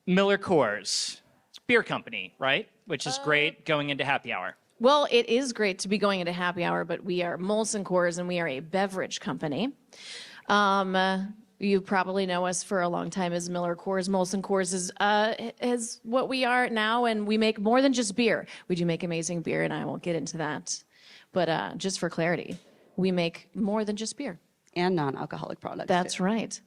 Miller Coors, it's a beer company, right? Which is great going into happy hour. Well, it is great to be going into happy hour, but we are Molson Coors and we are a beverage company. You probably know us for a long time as Miller Coors. Molson Coors is what we are now, and we make more than just beer. We do make amazing beer, and I won't get into that. But just for clarity, we make more than just beer. And non-alcoholic products. That's too. right.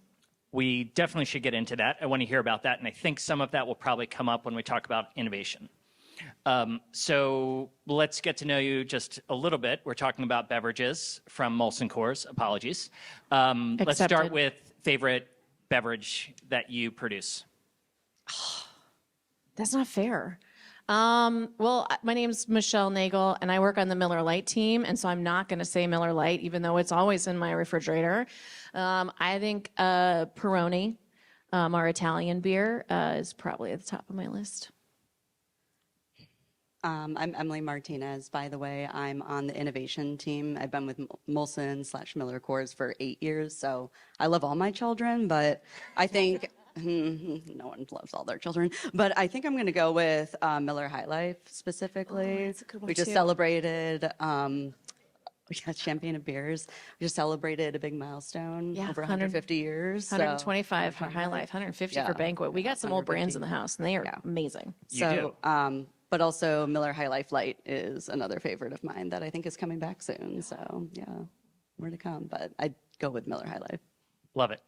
We definitely should get into that. I want to hear about that, and I think some of that will probably come up when we talk about innovation. So let's get to know you just a little bit. We're talking about beverages from Molson Coors. Apologies. Let's start with favorite beverage that you produce. That's not fair. Well, my name's Michelle Nagel, and I work on the Miller Lite team, and so I'm not going to say Miller Lite, even though it's always in my refrigerator. I think Peroni, our Italian beer, is probably at the top of my list. I'm Emily Martinez, by the way. I'm on the innovation team. I've been with Molson/Miller Coors for 8 years, so I love all my children, but I think no one loves all their children. But I think I'm going to go with Miller High Life specifically. Oh, that's a good one we just too. celebrated. We got champagne of beers. We just celebrated a big milestone, Yeah, over 150 years. 125 for High Life, 150 for Banquet. We got some old brands in the house, and they are amazing. You do. But also Miller High Life Lite is another favorite of mine that I think is coming back soon. So yeah, more to come. But I'd go with Miller High Life. Love it.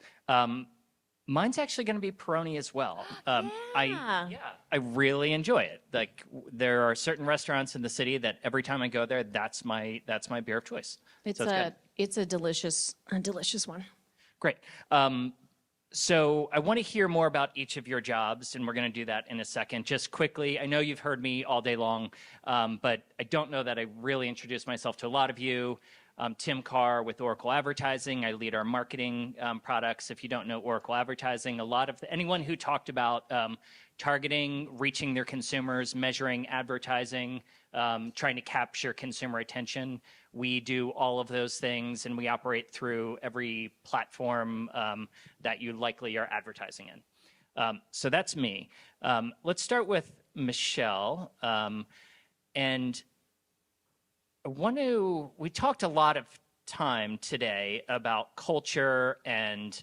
Mine's actually going to be Peroni as well. I really enjoy it. Like there are certain restaurants in the city that every time I go there, that's my beer of choice. It's So good. it's a delicious one. Great. So I want to hear more about each of your jobs, and we're going to do that in a second. Just quickly, I know you've heard me all day long, but I don't know that I really introduced myself to a lot of you. I'm Tim Carr with Oracle Advertising. I lead our marketing products. If you don't know Oracle Advertising, anyone who talked about targeting, reaching their consumers, measuring advertising, trying to capture consumer attention, we do all of those things, and we operate through every platform that you likely are advertising in. So that's me. Let's start with Michelle. And we talked a lot of time today about culture and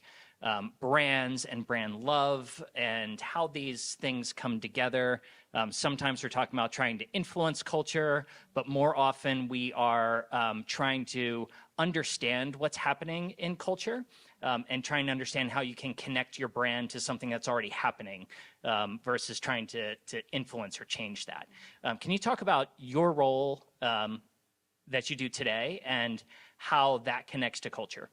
brands and brand love and how these things come together. Sometimes we're talking about trying to influence culture, but more often we are trying to understand what's happening in culture and trying to understand how you can connect your brand to something that's already happening versus trying to influence or change that. Can you talk about your role that you do today and how that connects to culture?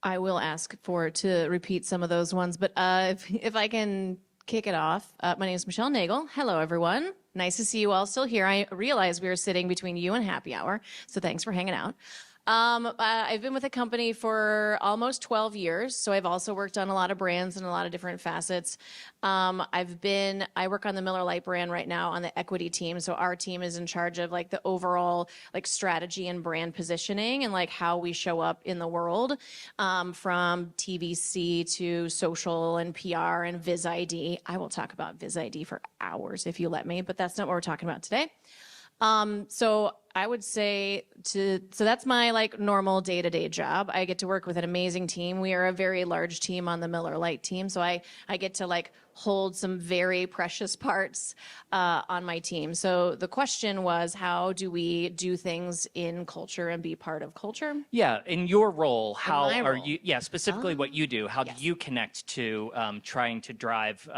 I will ask to repeat some of those ones, but if I can kick it off. My name is Michelle Nagel. Hello, everyone. Nice to see you all still here. I realize we are sitting between you and happy hour, so thanks for hanging out. I've been with the company for almost 12 years, so I've also worked on a lot of brands and a lot of different facets. I work on the Miller Lite brand right now on the equity team, so our team is in charge of like the overall like strategy and brand positioning and like how we show up in the world, from TVC to social and PR and Viz ID. I will talk about Viz ID for hours if you let me, but that's not what we're talking about today. So I would say so that's my like normal day-to-day job. I get to work with an amazing team. We are a very large team on the Miller Lite team. So I get to like hold some very precious parts, on my team. So the question was, how do we do things in culture and be part of culture? Yeah. In your role, how my are role. you, specifically what you do, how Yes. do you connect to, trying to drive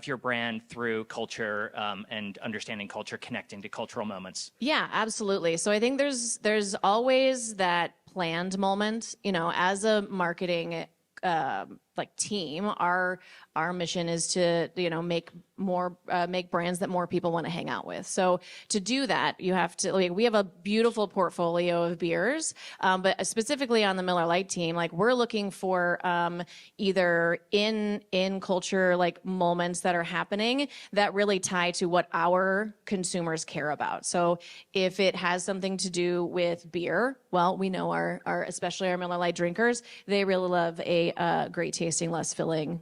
your brand through culture and understanding culture, connecting to cultural moments? Yeah, absolutely. So I think there's always that planned moment. You know, as a marketing like team, our mission is to make brands that more people want to hang out with. So to do that, you have to we have a beautiful portfolio of beers, but specifically on the Miller Lite team, like we're looking for either in culture like moments that are happening that really tie to what our consumers care about. So if it has something to do with beer, well, we know our especially our Miller Lite drinkers, they really love a great tasting tasting, less filling,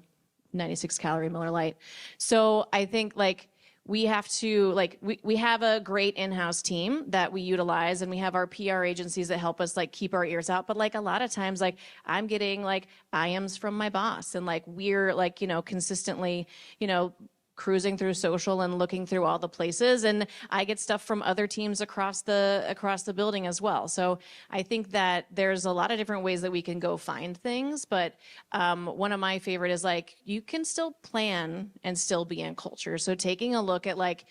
96 calorie Miller Lite. So I think like we have to like we have a great in-house team that we utilize, and we have our PR agencies that help us like keep our ears out. But like a lot of times, like I'm getting like IMs from my boss, and like we're like, you know, consistently, you know, cruising through social and looking through all the places, and I get stuff from other teams across the building as well. So I think that there's a lot of different ways that we can go find things, but one of my favorite is like you can still plan and still be in culture. So taking a look at like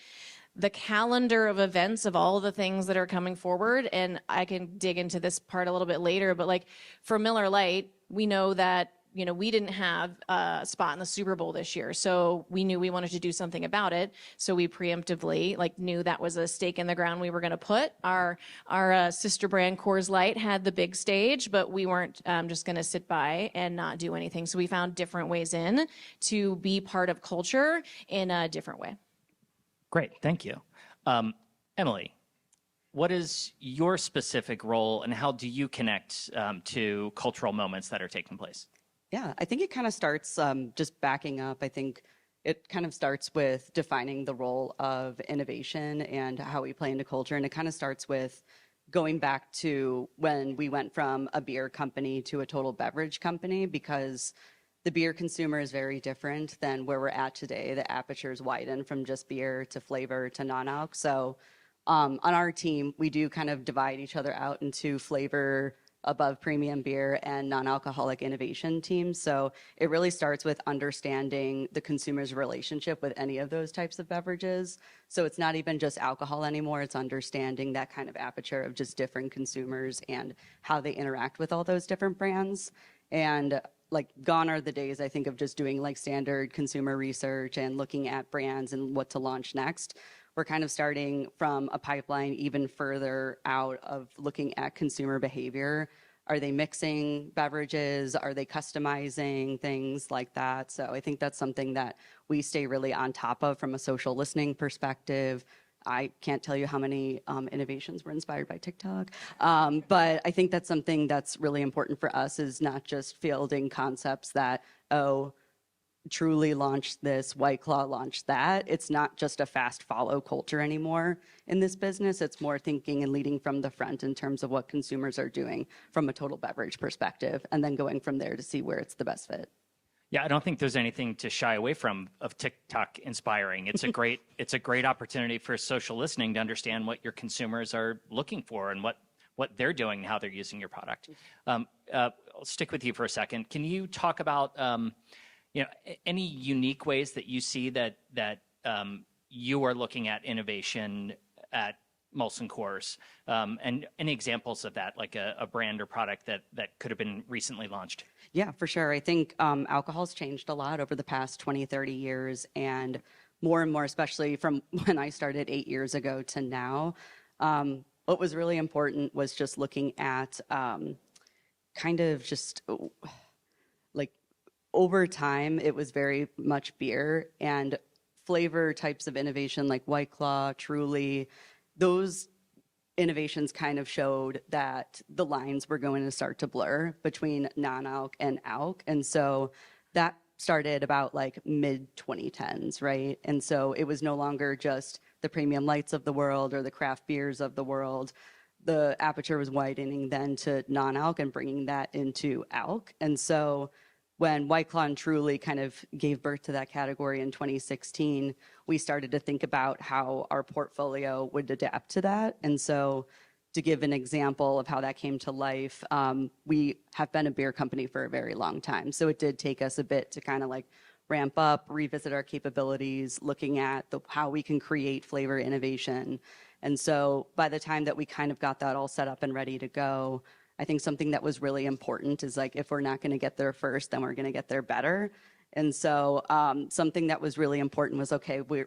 the calendar of events of all of the things that are coming forward, and I can dig into this part a little bit later, but like for Miller Lite, we know that, you know, we didn't have a spot in the Super Bowl this year, so we knew we wanted to do something about it. So we preemptively like knew that was a stake in the ground we were going to put. Our sister brand Coors Lite had the big stage, but we weren't just going to sit by and not do anything. So we found different ways in to be part of culture in a different way. Great, thank you. Emily, what is your specific role, and how do you connect to cultural moments that are taking place? Yeah, I think it kind of starts just backing up. I think it kind of starts with defining the role of innovation and how we play into culture. And it kind of starts with going back to when we went from a beer company to a total beverage company, because the beer consumer is very different than where we're at today. The aperture's widened from just beer to flavor to non-alc. So on our team, we do kind of divide each other out into flavor above premium beer and non-alcoholic innovation teams. So it really starts with understanding the consumer's relationship with any of those types of beverages. So it's not even just alcohol anymore, it's understanding that kind of aperture of just different consumers and how they interact with all those different brands. And like gone are the days, I think, of just doing like standard consumer research and looking at brands and what to launch next. We're kind of starting from a pipeline even further out of looking at consumer behavior. Are they mixing beverages? Are they customizing things like that? So I think that's something that we stay really on top of from a social listening perspective. I can't tell you how many innovations were inspired by TikTok, but I think that's something that's really important for us, is not just fielding concepts that, oh, Truly launched this, White Claw launched that. It's not just a fast follow culture anymore in this business. It's more thinking and leading from the front in terms of what consumers are doing from a total beverage perspective, and then going from there to see where it's the best fit. Yeah, I don't think there's anything to shy away from of TikTok inspiring. It's a great opportunity for social listening to understand what your consumers are looking for and what they're doing and how they're using your product. I'll stick with you for a second. Can you talk about any unique ways that you see that you are looking at innovation at Molson Coors, and any examples of that, like a brand or product that could have been recently launched? Yeah, for sure. I think alcohol's changed a lot over the past 20, 30 years, and more, especially from when I started 8 years ago to now. What was really important was just looking at kind of just like over time, it was very much beer and flavor types of innovation like White Claw, Truly. Those innovations kind of showed that the lines were going to start to blur between non-alc and alc. And so that started about like mid 2010s, right? And so it was no longer just the premium lights of the world or the craft beers of the world. The aperture was widening then to non-alc and bringing that into alc. And so when White Claw and Truly kind of gave birth to that category in 2016, we started to think about how our portfolio would adapt to that. And so to give an example of how that came to life, we have been a beer company for a very long time. So it did take us a bit to kind of like ramp up, revisit our capabilities, looking at how we can create flavor innovation. And so by the time that we kind of got that all set up and ready to go, I think something that was really important is like, if we're not going to get there first, then we're going to get there better. And so something that was really important was, okay, we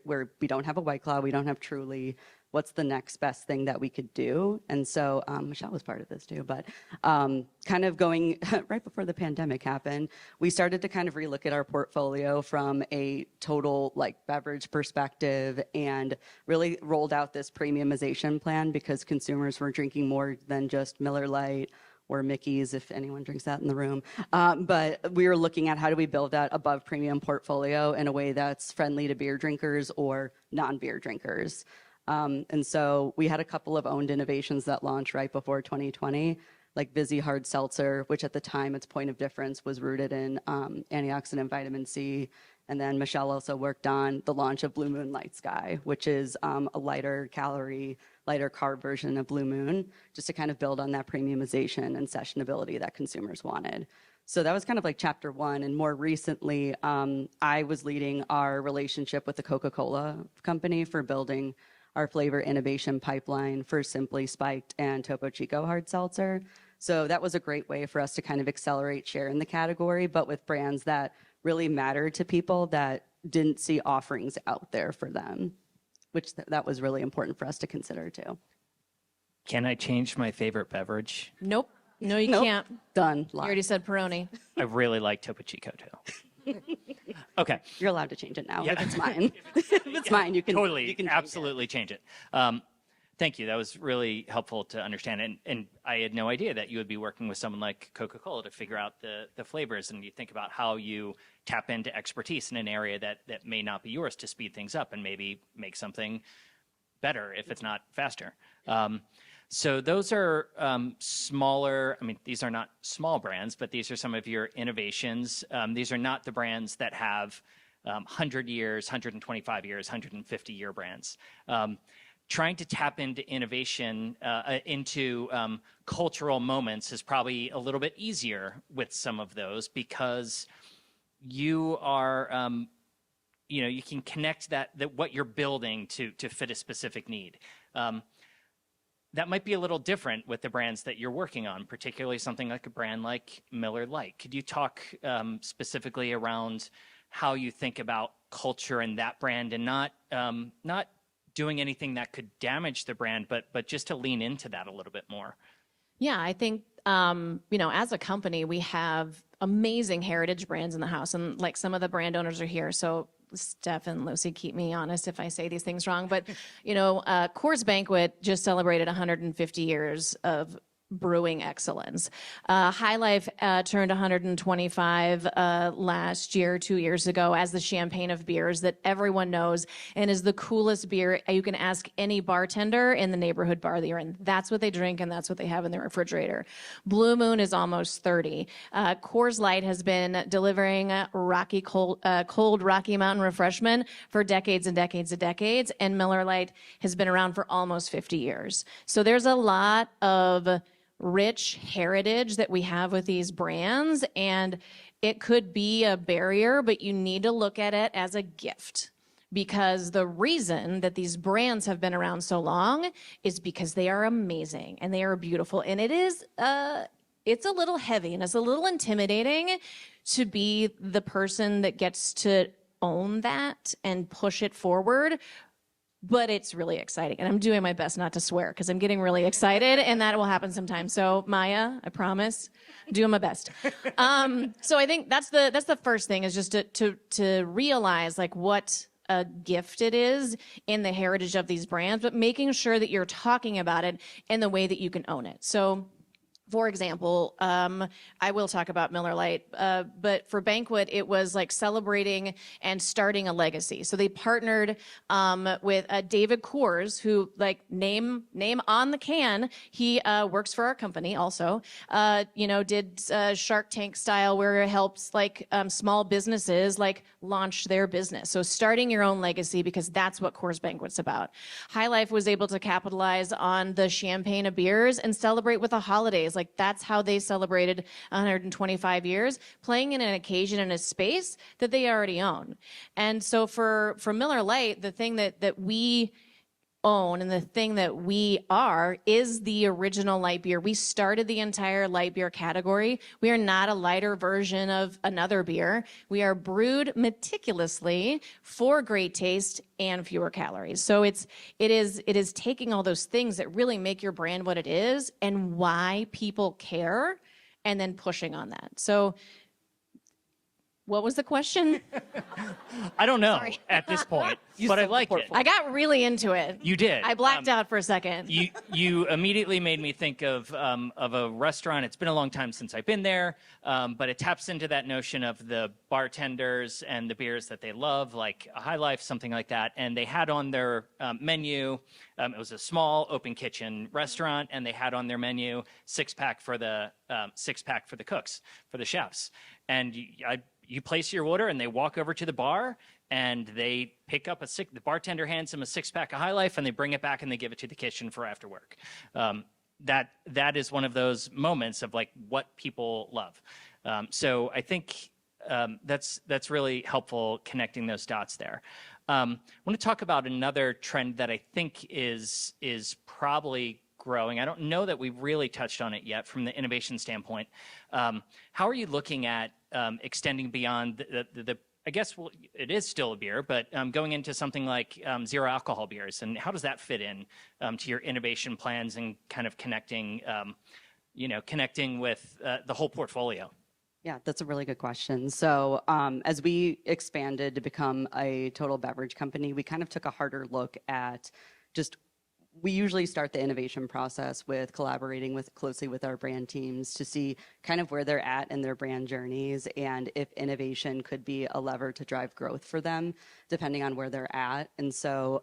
don't have a White Claw, we don't have Truly. What's the next best thing that we could do? And so Michelle was part of this too, but kind of going right before the pandemic happened, we started to kind of relook at our portfolio from a total like beverage perspective and really rolled out this premiumization plan because consumers were drinking more than just Miller Lite or Mickey's, if anyone drinks that in the room. But we were looking at how do we build that above premium portfolio in a way that's friendly to beer drinkers or non-beer drinkers. And so we had a couple of owned innovations that launched right before 2020, like Vizzy Hard Seltzer, which at the time its point of difference was rooted in antioxidant vitamin C. And then Michelle also worked on the launch of Blue Moon Light Sky, which is a lighter calorie, lighter carb version of Blue Moon, just to kind of build on that premiumization and sessionability that consumers wanted. So that was kind of like chapter one. And more recently, I was leading our relationship with the Coca-Cola company for building our flavor innovation pipeline for Simply Spiked and Topo Chico Hard Seltzer. So that was a great way for us to kind of accelerate share in the category, but with brands that really mattered to people that didn't see offerings out there for them, which that was really important for us to consider too. Can I change my favorite beverage? Nope. No, you Nope. can't. Done. You already said Peroni. I really like Topo Chico too. Okay. You're allowed to change it now. Yeah. If it's mine. If it's mine, you can Totally, you can change absolutely change it. Thank you. That was really helpful to understand. And I had no idea that you would be working with someone like Coca-Cola to figure out the flavors. And you think about how you tap into expertise in an area that may not be yours to speed things up and maybe make something better if it's not faster. So those are smaller. I mean, these are not small brands, but these are some of your innovations. These are not the brands that have 100 years, 125 years, 150-year brands. Trying to tap into innovation, into cultural moments is probably a little bit easier with some of those because you are, you can connect that what you're building to fit a specific need. That might be a little different with the brands that you're working on, particularly something like a brand like Miller Lite. Could you talk specifically around how you think about culture in that brand and not doing anything that could damage the brand, but just to lean into that a little bit more? Yeah, I think, as a company, we have amazing heritage brands in the house, and like some of the brand owners are here. So Steph and Lucy, keep me honest if I say these things wrong, but Coors Banquet just celebrated 150 years of brewing excellence. High Life turned 125 last year, 2 years ago, as the champagne of beers that everyone knows and is the coolest beer. You can ask any bartender in the neighborhood bar that you're in. That's what they drink and that's what they have in their refrigerator. Blue Moon is almost 30. Coors Light has been delivering cold Rocky Mountain refreshment for decades and decades and decades, and Miller Lite has been around for almost 50 years. So there's a lot of rich heritage that we have with these brands, and it could be a barrier, but you need to look at it as a gift, because the reason that these brands have been around so long is because they are amazing and they are beautiful, and it's a little heavy and it's a little intimidating to be the person that gets to own that and push it forward. But it's really exciting, and I'm doing my best not to swear because I'm getting really excited, and that will happen sometime. So Maya, I promise, I'm doing my best. So I think that's the first thing, is just to realize like what a gift it is in the heritage of these brands, but making sure that you're talking about it in the way that you can own it. So, for example, I will talk about Miller Lite, but for Banquet, it was like celebrating and starting a legacy. So they partnered with David Coors, who, like, name on the can, he works for our company also, did Shark Tank style, where it helps like small businesses like launch their business. So starting your own legacy, because that's what Coors Banquet's about. High Life was able to capitalize on the champagne of beers and celebrate with the holidays. Like, that's how they celebrated 125 years, playing in an occasion in a space that they already own. And so for Miller Lite, the thing that we own and the thing that we are is the original light beer. We started the entire light beer category. We are not a lighter version of another beer. We are brewed meticulously for great taste and fewer calories. So it is taking all those things that really make your brand what it is and why people care, and then pushing on that. So What was the question? I don't know Sorry. at this point, but I liked it. I got really into it. You did. I blacked out for a second. You immediately made me think of a restaurant. It's been a long time since I've been there, but it taps into that notion of the bartenders and the beers that they love, like a High Life, something like that. And they had on their menu, it was a small open kitchen restaurant, and they had on their menu six-pack for the cooks, for the chefs. And you place your order, and they walk over to the bar, and they pick up the bartender hands them a six-pack of High Life, and they bring it back and they give it to the kitchen for after work. That is one of those moments of like what people love. So I think that's really helpful connecting those dots there. I want to talk about another trend that I think is probably growing. I don't know that we've really touched on it yet from the innovation standpoint. How are you looking at extending beyond the I guess it is still a beer, but going into something like zero alcohol beers, and how does that fit in to your innovation plans and kind of connecting with the whole portfolio? Yeah, that's a really good question. So as we expanded to become a total beverage company, we kind of took a harder look at we usually start the innovation process with collaborating closely with our brand teams to see kind of where they're at in their brand journeys and if innovation could be a lever to drive growth for them, depending on where they're at. And so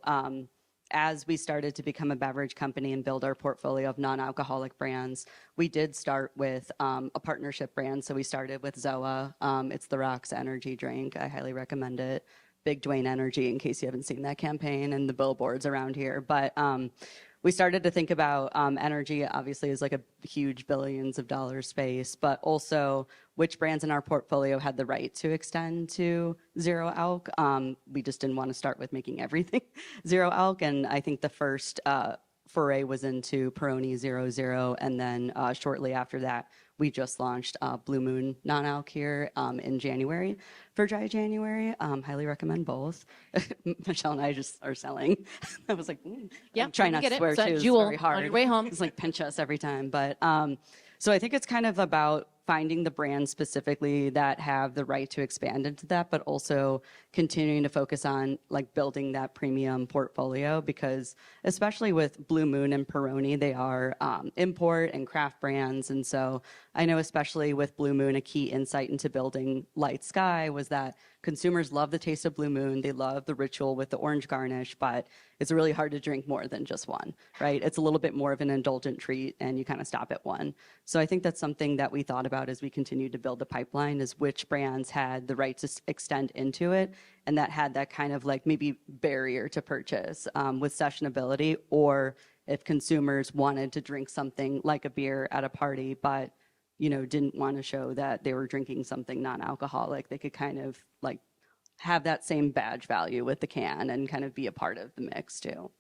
as we started to become a beverage company and build our portfolio of non-alcoholic brands, we did start with a partnership brand. So we started with ZOA. It's the Rocks energy drink. I highly recommend it. Big Dwayne energy, in case you haven't seen that campaign and the billboards around here. But we started to think about energy, obviously, is like a huge billions of dollars space, but also which brands in our portfolio had the right to extend to zero alc. We just didn't want to start with making everything zero alc. And I think the first foray was into Peroni 00. And then shortly after that, we just launched Blue Moon non-alc here in January for Dry January. Highly recommend both. Michelle and I just are selling. I was like, yeah, try not to swear too. It's very hard. On your way home. It's like pinch us every time. But so I think it's kind of about finding the brands specifically that have the right to expand into that, but also continuing to focus on like building that premium portfolio, because especially with Blue Moon and Peroni, they are import and craft brands. And so I know especially with Blue Moon, a key insight into building Light Sky was that consumers love the taste of Blue Moon. They love the ritual with the orange garnish, but it's really hard to drink more than just one, right? It's a little bit more of an indulgent treat, and you kind of stop at one. So I think that's something that we thought about as we continued to build the pipeline, is which brands had the right to extend into it, and that had that kind of like maybe barrier to purchase with sessionability, or if consumers wanted to drink something like a beer at a party, but didn't want to show that they were drinking something non-alcoholic, they could kind of like have that same badge value with the can and kind of be a part of the mix too.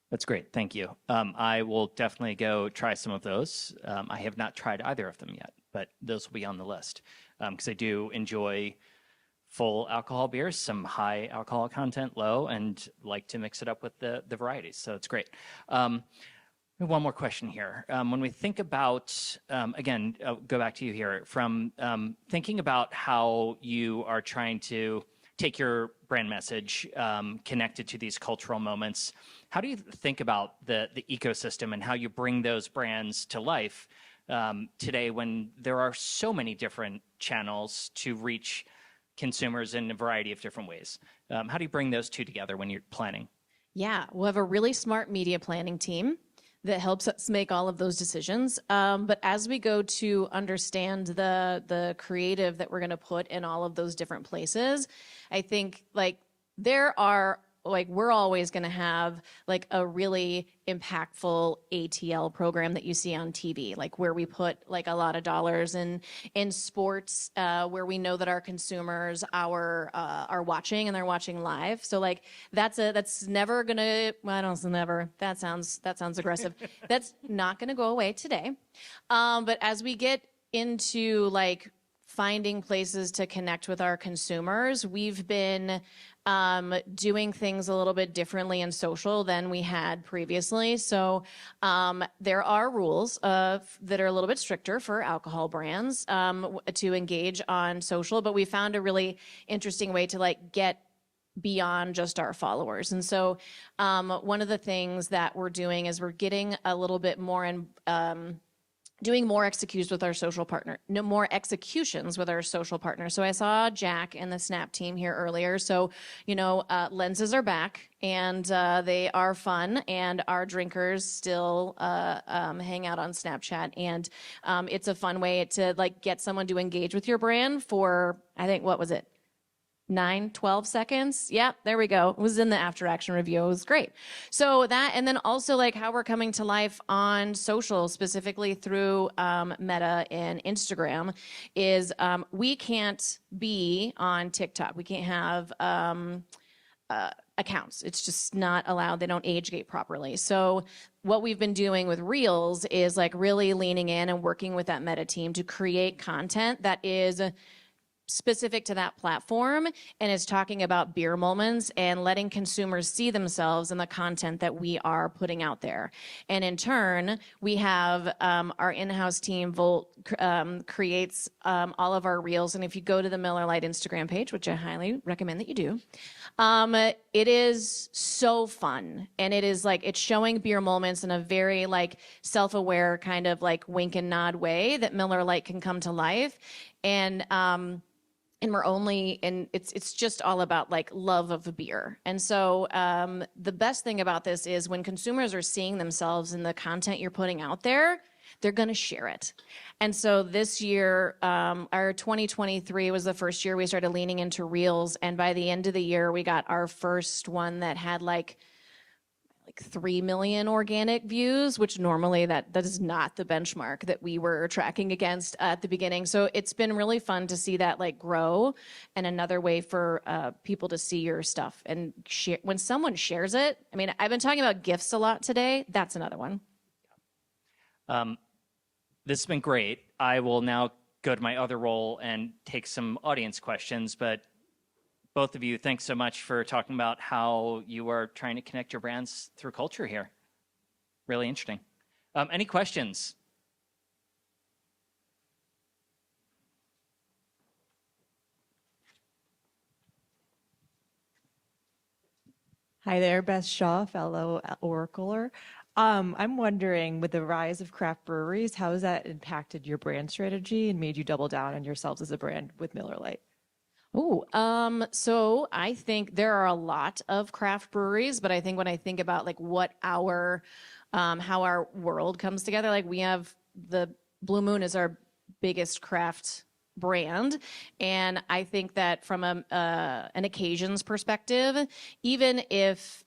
That's great. Thank you. I will definitely go try some of those. I have not tried either of them yet, but those will be on the list because I do enjoy full alcohol beers, some high alcohol content, low, and like to mix it up with the varieties. So it's great. One more question here. When we think about, again, go back to you here, from thinking about how you are trying to take your brand message connected to these cultural moments, how do you think about the ecosystem and how you bring those brands to life today when there are so many different channels to reach consumers in a variety of different ways? How do you bring those two together when you're planning? Yeah, we'll have a really smart media planning team that helps us make all of those decisions. But as we go to understand the creative that we're going to put in all of those different places, I think we're always going to have like a really impactful ATL program that you see on TV, like where we put like a lot of dollars in sports, where we know that our consumers are watching and they're watching live. So like that's never gonna. Well, I don't say never. That sounds aggressive. That's not gonna go away today. But as we get into like finding places to connect with our consumers. We've been doing things a little bit differently in social than we had previously. So there are rules that are a little bit stricter for alcohol brands to engage on social, but we found a really interesting way to like get beyond just our followers. And so one of the things that we're doing is we're getting a little bit more in doing more executions with our social partner, more executions with our social partners. So I saw Jack and the Snap team here earlier. So, lenses are back and they are fun, and our drinkers still hang out on Snapchat. And it's a fun way to like get someone to engage with your brand for, I think, what was it? 12 seconds. Yeah, there we go. It was in the after action review. It was great. So that, and then also like how we're coming to life on social, specifically through Meta and Instagram, is we can't be on TikTok. We can't have accounts. It's just not allowed. They don't age gate properly. So what we've been doing with Reels is like really leaning in and working with that Meta team to create content that is specific to that platform and is talking about beer moments and letting consumers see themselves in the content that we are putting out there. And in turn, we have our in-house team, Volt, creates all of our reels. And if you go to the Miller Lite Instagram page, which I highly recommend that you do, it is so fun. And it is like, it's showing beer moments in a very like self-aware kind of like wink and nod way that Miller Lite can come to life. And we're only, and it's just all about like love of a beer. And so the best thing about this is when consumers are seeing themselves in the content you're putting out there, they're going to share it. And so this year, our 2023 was the first year we started leaning into Reels. And by the end of the year, we got our first one that had like 3 million organic views, which normally that is not the benchmark that we were tracking against at the beginning. So it's been really fun to see that like grow, and another way for people to see your stuff and share. When someone shares it, I mean, I've been talking about gifts a lot today. That's another one. This has been great. I will now go to my other role and take some audience questions, but both of you, thanks so much for talking about how you are trying to connect your brands through culture here. Really interesting. Any questions? Hi there, Beth Shaw, fellow Oracler. I'm wondering, with the rise of craft breweries, how has that impacted your brand strategy and made you double down on yourselves as a brand with Miller Lite? So I think there are a lot of craft breweries, but I think when I think about like what how our world comes together, like we have the Blue Moon is our biggest craft brand. And I think that from an occasions perspective, even if,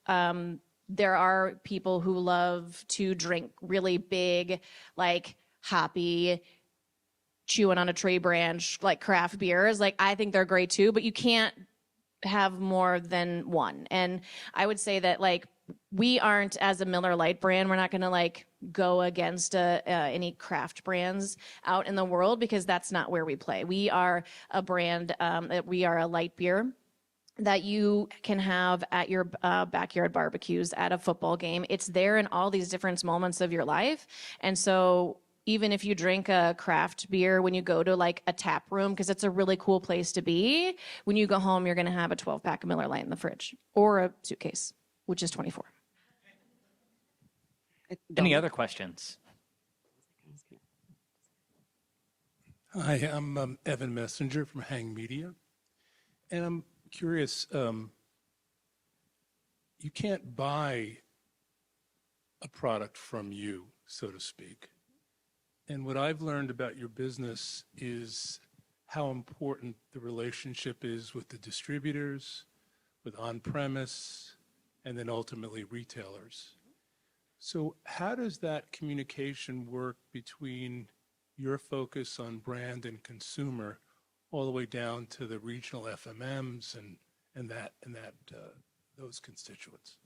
there are people who love to drink really big, like hoppy, chewing on a tree branch, like craft beers. Like, I think they're great too, but you can't have more than one. And I would say that like, we aren't, as a Miller Lite brand, we're not going to like go against any craft brands out in the world, because that's not where we play. We are a brand that we are a light beer that you can have at your backyard barbecues, at a football game. It's there in all these different moments of your life. And so even if you drink a craft beer when you go to like a tap room, because it's a really cool place to be, when you go home, you're going to have a 12-pack of Miller Lite in the fridge, or a suitcase, which is 24. Any other questions? Hi, I'm Evan Messenger from Hang Media, and I'm curious, you can't buy a product from you, so to speak. And what I've learned about your business is how important the relationship is with the distributors, with on-premise, and then ultimately retailers. So how does that communication work between your focus on brand and consumer all the way down to the regional FMMs and those constituents?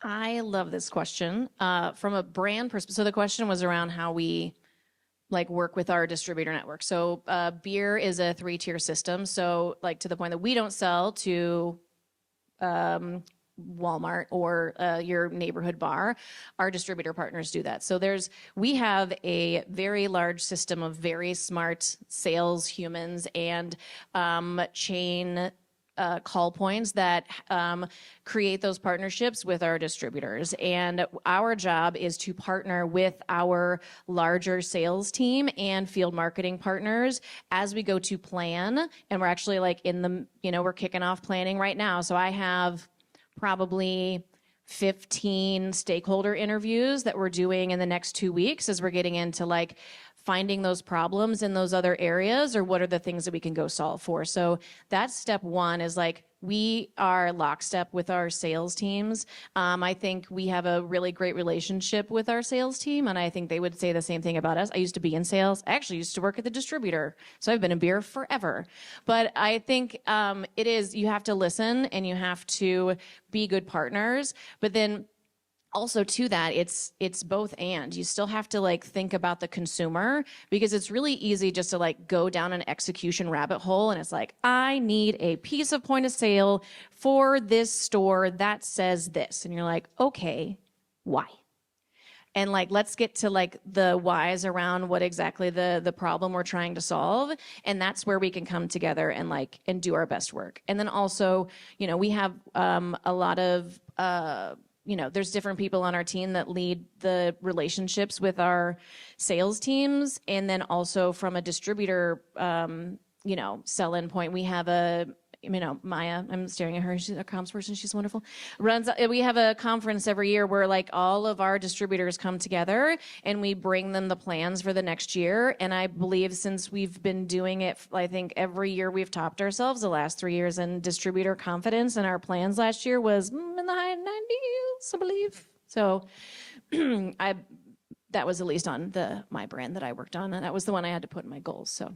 I love this question. From a brand perspective, so the question was around how we like work with our distributor network. So beer is a 3-tier system. So like to the point that we don't sell to Walmart or your neighborhood bar, our distributor partners do that. So we have a very large system of very smart sales humans and chain call points that create those partnerships with our distributors. And our job is to partner with our larger sales team and field marketing partners as we go to plan. And we're actually like we're kicking off planning right now. So I have probably 15 stakeholder interviews that we're doing in the next 2 weeks as we're getting into like finding those problems in those other areas, or what are the things that we can go solve for. So that's step one, is like we are lockstep with our sales teams. I think we have a really great relationship with our sales team, and I think they would say the same thing about us. I used to be in sales. I actually used to work at the distributor, so I've been in beer forever. But I think you have to listen and you have to be good partners, but then also to that, it's both and. You still have to like think about the consumer, because it's really easy just to like go down an execution rabbit hole, and it's like, I need a piece of point of sale for this store that says this. And you're like, okay, why? And like, let's get to like the whys around what exactly the problem we're trying to solve. And that's where we can come together and do our best work. And then also, we have a lot of there's different people on our team that lead the relationships with our sales teams. And then also from a distributor, sell-in point, we have Maya, I'm staring at her. She's a comms person. She's wonderful. We have a conference every year where like all of our distributors come together and we bring them the plans for the next year. And I believe since we've been doing it, I think every year we've topped ourselves the last 3 years in distributor confidence. And our plans last year was in the high 90s, I believe. So that was at least on my brand that I worked on. And that was the one I had to put in my goals. So